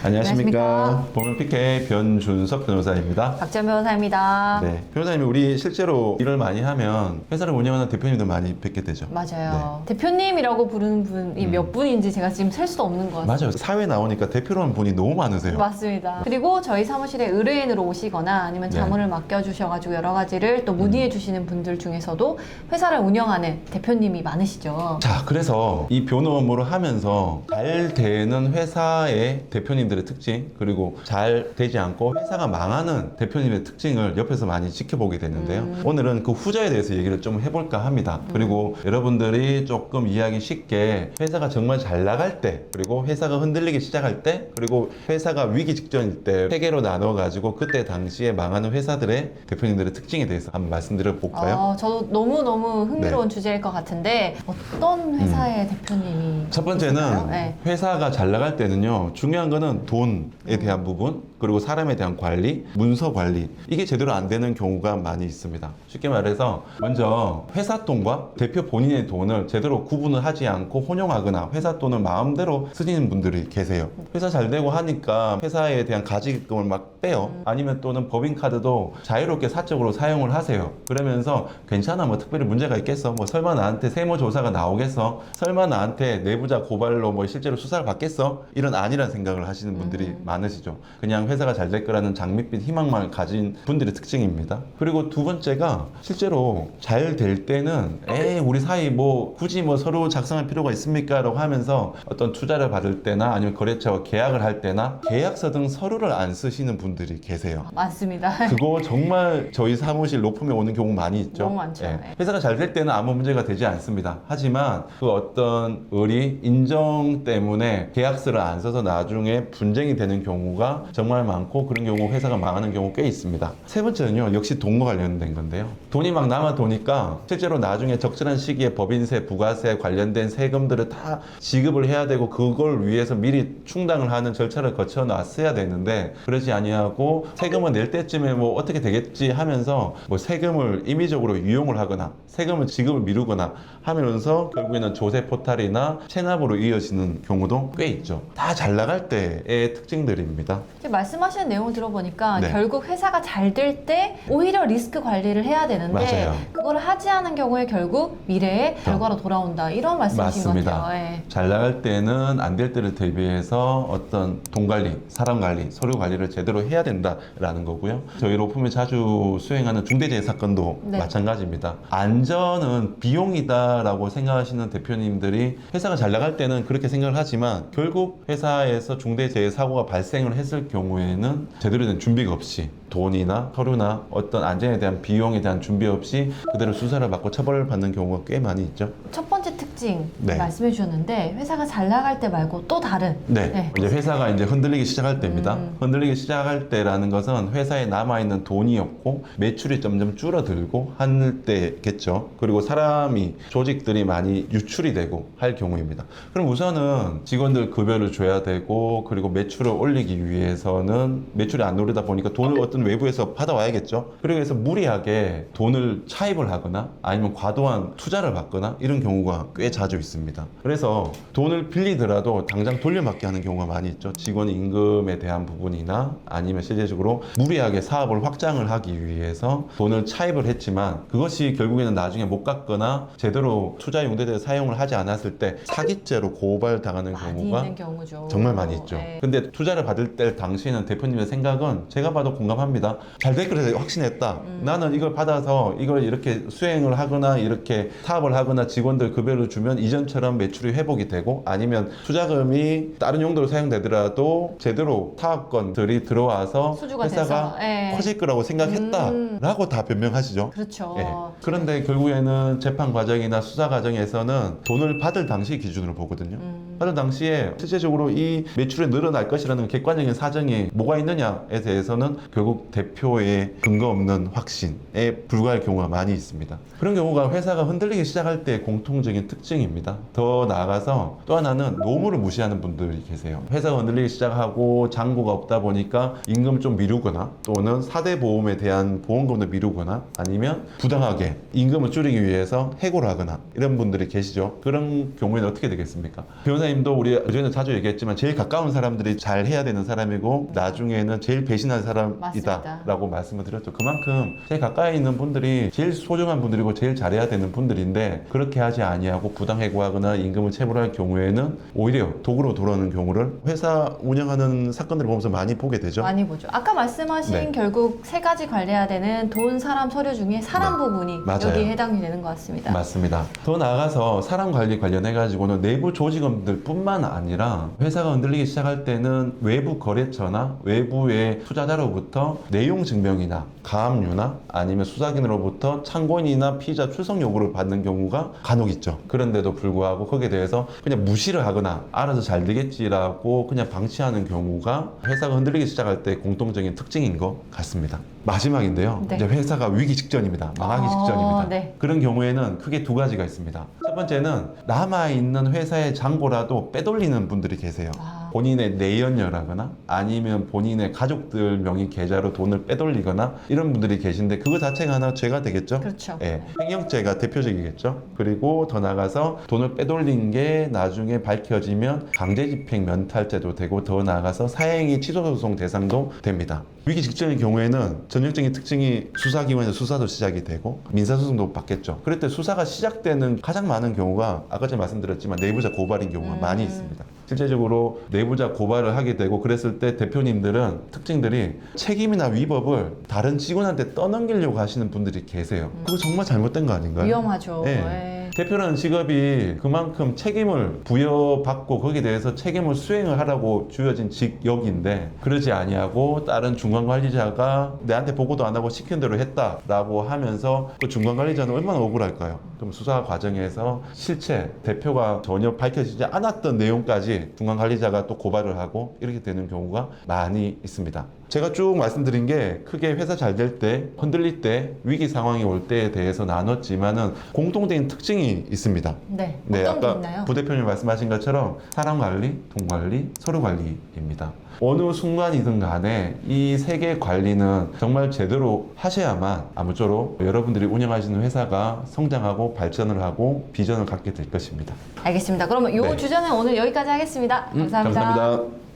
안녕하십니까. 보면 PK 변준석 변호사입니다. 박지연 변호사입니다. 네, 변호사님 우리 실제로 일을 많이 하면 회사를 운영하는 대표님들 많이 뵙게 되죠. 맞아요. 대표님이라고 부르는 분이 몇 분인지 제가 지금 셀 수도 없는 것 같아요. 맞아요. 사회 나오니까 대표라는 분이 너무 많으세요. 맞습니다. 그리고 저희 사무실에 의뢰인으로 오시거나 아니면 자문을 맡겨주셔가지고 여러 가지를 또 문의해 주시는 분들 중에서도 회사를 운영하는 대표님이 많으시죠. 자, 그래서 이 변호 업무를 하면서 잘 되는 회사의 대표님들의 특징, 그리고 잘 되지 않고 회사가 망하는 대표님의 특징을 옆에서 많이 지켜보게 되는데요. 오늘은 그 후자에 대해서 얘기를 좀 해볼까 합니다. 그리고 여러분들이 조금 이해하기 쉽게 회사가 정말 잘 나갈 때, 그리고 회사가 흔들리기 시작할 때, 그리고 회사가 위기 직전일 때 세 개로 나눠가지고 그때 당시에 망하는 회사들의 대표님들의 특징에 대해서 한번 말씀드려 볼까요? 저도 너무너무 흥미로운 주제일 것 같은데 어떤 회사의 대표님이 첫 번째는 있을까요? 네. 회사가 잘 나갈 때는요, 중요한 거는 돈에 대한 부분, 그리고 사람에 대한 관리, 문서 관리, 이게 제대로 안 되는 경우가 많이 있습니다. 쉽게 말해서 먼저 회사 돈과 대표 본인의 돈을 제대로 구분을 하지 않고 혼용하거나 회사 돈을 마음대로 쓰시는 분들이 계세요. 회사 잘 되고 하니까 회사에 대한 가지금을 막 빼요. 아니면 또는 법인카드도 자유롭게 사적으로 사용을 하세요. 그러면서 괜찮아, 뭐 특별히 문제가 있겠어, 뭐 설마 나한테 세무조사가 나오겠어, 설마 나한테 내부자 고발로 뭐 실제로 수사를 받겠어, 이런 아니란 생각을 하시는 분들이 많으시죠. 그냥 회사가 잘 될 거라는 장밋빛 희망만 가진 분들의 특징입니다. 그리고 두 번째가 실제로 잘 될 때는 우리 사이 뭐 굳이 뭐 서로 작성할 필요가 있습니까? 라고 하면서 어떤 투자를 받을 때나 아니면 거래처와 계약을 할 때나 계약서 등 서류를 안 쓰시는 분들이 계세요. 맞습니다. 그거 정말 저희 사무실 로펌에 오는 경우 많이 있죠. 너무 많죠. 네. 회사가 잘 될 때는 아무 문제가 되지 않습니다. 하지만 그 어떤 의리, 인정 때문에 계약서를 안 써서 나중에 분쟁이 되는 경우가 정말 많고, 그런 경우 회사가 망하는 경우 꽤 있습니다. 세 번째는요, 역시 돈과 관련된 건데요. 돈이 막 남아 도니까 실제로 나중에 적절한 시기에 법인세, 부가세 관련된 세금들을 다 지급을 해야 되고, 그걸 위해서 미리 충당을 하는 절차를 거쳐 놨어야 되는데 그러지 아니하고 세금을 낼 때쯤에 뭐 어떻게 되겠지 하면서 뭐 세금을 임의적으로 유용을 하거나 세금을 지급을 미루거나 하면서 결국에는 조세 포탈이나 체납으로 이어지는 경우도 꽤 있죠. 다 잘 나갈 때의 특징들입니다. 말씀하시는 내용을 들어보니까 네. 결국 회사가 잘 될 때 오히려 리스크 관리를 해야 되는데 맞아요. 그걸 하지 않은 경우에 결국 미래에 결과로 돌아온다, 이런 말씀이신 것 맞습니다. 같아요. 네. 잘 나갈 때는 안 될 때를 대비해서 어떤 돈 관리, 사람 관리, 서류 관리를 제대로 해야 된다라는 거고요. 저희 로펌이 자주 수행하는 중대재해 사건도 네. 마찬가지입니다. 안전은 비용이다라고 생각하시는 대표님들이 회사가 잘 나갈 때는 그렇게 생각을 하지만 결국 회사에서 중대재해 사고가 발생을 했을 경우에는 제대로 된 준비가 없이 돈이나 서류나 어떤 안전에 대한 비용에 대한 준비 없이 그대로 수사를 받고 처벌을 받는 경우가 꽤 많이 있죠. 첫 번째 특징 네. 말씀해 주셨는데 회사가 잘 나갈 때 말고 또 다른 네. 이제 회사가 이제 흔들리기 시작할 때입니다. 흔들리기 시작할 때라는 것은 회사에 남아있는 돈이 없고 매출이 점점 줄어들고 할 때겠죠. 그리고 사람이, 조직들이 많이 유출이 되고 할 경우입니다. 그럼 우선은 직원들 급여를 줘야 되고, 그리고 매출을 올리기 위해서는 매출이 안 오르다 보니까 돈을 어떤 외부에서 받아와야겠죠. 그래서 무리하게 돈을 차입을 하거나 아니면 과도한 투자를 받거나 이런 경우가 꽤 자주 있습니다. 그래서 돈을 빌리더라도 당장 돌려받게 하는 경우가 많이 있죠. 직원 임금에 대한 부분이나 아니면 실제적으로 무리하게 사업을 확장을 하기 위해서 돈을 차입을 했지만 그것이 결국에는 나중에 못 갚거나 제대로 투자 용도에 사용을 하지 않았을 때 사기죄로 고발당하는 많이 경우가 있는 경우죠. 정말 많이 있죠. 네. 근데 투자를 받을 때 당시에는 대표님의 생각은 제가 봐도 공감합니다. 잘 될 거라 확신했다. 나는 이걸 받아서 이걸 이렇게 수행을 하거나 이렇게 사업을 하거나 직원들 급여를 주면 이전처럼 매출이 회복이 되고, 아니면 투자금이 다른 용도로 사용되더라도 제대로 사업권들이 들어와서 수주가 회사가 돼서, 예. 커질 거라고 생각했다라고 다 변명하시죠. 그렇죠. 예. 그런데 결국에는 재판 과정이나 수사 과정에서는 돈을 받을 당시 기준으로 보거든요. 받을 당시에 실제적으로 이 매출이 늘어날 것이라는 객관적인 사정이 뭐가 있느냐에 대해서는 결국 대표의 근거 없는 확신에 불과할 경우가 많이 있습니다. 그런 경우가 회사가 흔들리기 시작할 때 공통적인 특징입니다. 더 나아가서 또 하나는 노무를 무시하는 분들이 계세요. 회사가 흔들리기 시작하고 잔고가 없다 보니까 임금을 좀 미루거나 또는 4대 보험에 대한 보험금도 미루거나 아니면 부당하게 임금을 줄이기 위해서 해고를 하거나 이런 분들이 계시죠. 그런 경우에는 어떻게 되겠습니까? 변호사님 부장님도 우리 어제는 자주 얘기했지만 제일 가까운 사람들이 잘 해야 되는 사람이고 나중에는 제일 배신할 사람이다 맞습니다. 라고 말씀을 드렸죠. 그만큼 제일 가까이 있는 분들이 제일 소중한 분들이고 제일 잘해야 되는 분들인데 그렇게 하지 아니하고 부당해고하거나 임금을 체불할 경우에는 오히려 도구로 돌아오는 경우를 회사 운영하는 사건들을 보면서 많이 보게 되죠. 많이 보죠. 아까 말씀하신 네. 결국 세 가지 관리해야 되는 돈, 사람, 서류 중에 사람 네. 부분이 맞아요. 여기에 해당이 되는 것 같습니다. 맞습니다. 더 나아가서 사람 관리 관련해 가지고는 내부 조직원들뿐만 아니라 회사가 흔들리기 시작할 때는 외부 거래처나 외부의 투자자로부터 내용 증명이나 가압류나 아니면 수사기관으로부터 참고인이나 피의자 출석 요구를 받는 경우가 간혹 있죠. 그런데도 불구하고 거기에 대해서 그냥 무시를 하거나 알아서 잘 되겠지라고 그냥 방치하는 경우가 회사가 흔들리기 시작할 때 공통적인 특징인 것 같습니다. 마지막인데요. 네. 이제 회사가 위기 직전입니다. 망하기 직전입니다. 네. 그런 경우에는 크게 두 가지가 있습니다. 첫 번째는 남아있는 회사의 잔고라도 빼돌리는 분들이 계세요. 본인의 내연녀라거나 아니면 본인의 가족들 명의 계좌로 돈을 빼돌리거나 이런 분들이 계신데 그거 자체가 하나 죄가 되겠죠? 그렇죠. 예, 횡령죄가 대표적이겠죠. 그리고 더 나아가서 돈을 빼돌린 게 나중에 밝혀지면 강제집행 면탈죄도 되고 더 나아가서 사행위 취소소송 대상도 됩니다. 위기 직전의 경우에는 전형적인 특징이 수사기관에서 수사도 시작이 되고 민사소송도 받겠죠. 그럴 때 수사가 시작되는 가장 많은 경우가 아까 전에 말씀드렸지만 내부자 고발인 경우가 많이 있습니다. 실제적으로 내부자 고발을 하게 되고 그랬을 때 대표님들은 특징들이 책임이나 위법을 다른 직원한테 떠넘기려고 하시는 분들이 계세요. 그거 정말 잘못된 거 아닌가요? 위험하죠. 네. 네. 대표라는 직업이 그만큼 책임을 부여받고 거기에 대해서 책임을 수행을 하라고 주어진 직역인데 그러지 아니하고 다른 중간관리자가 내한테 보고도 안 하고 시킨 대로 했다라고 하면서 그 중간관리자는 얼마나 억울할까요? 그럼 수사 과정에서 실체 대표가 전혀 밝혀지지 않았던 내용까지 중간관리자가 또 고발을 하고 이렇게 되는 경우가 많이 있습니다. 제가 쭉 말씀드린 게 크게 회사 잘 될 때, 흔들릴 때, 위기 상황이 올 때에 대해서 나눴지만은 공통된 특징이 있습니다. 네. 네, 어떤 게 아까 있나요? 부대표님 말씀하신 것처럼 사람 관리, 돈 관리, 서류 관리입니다. 어느 순간이든 간에 이 세 개 관리는 정말 제대로 하셔야만 아무쪼록 여러분들이 운영하시는 회사가 성장하고 발전을 하고 비전을 갖게 될 것입니다. 알겠습니다. 그러면 이 네. 주제는 오늘 여기까지 하겠습니다. 감사합니다. 감사합니다.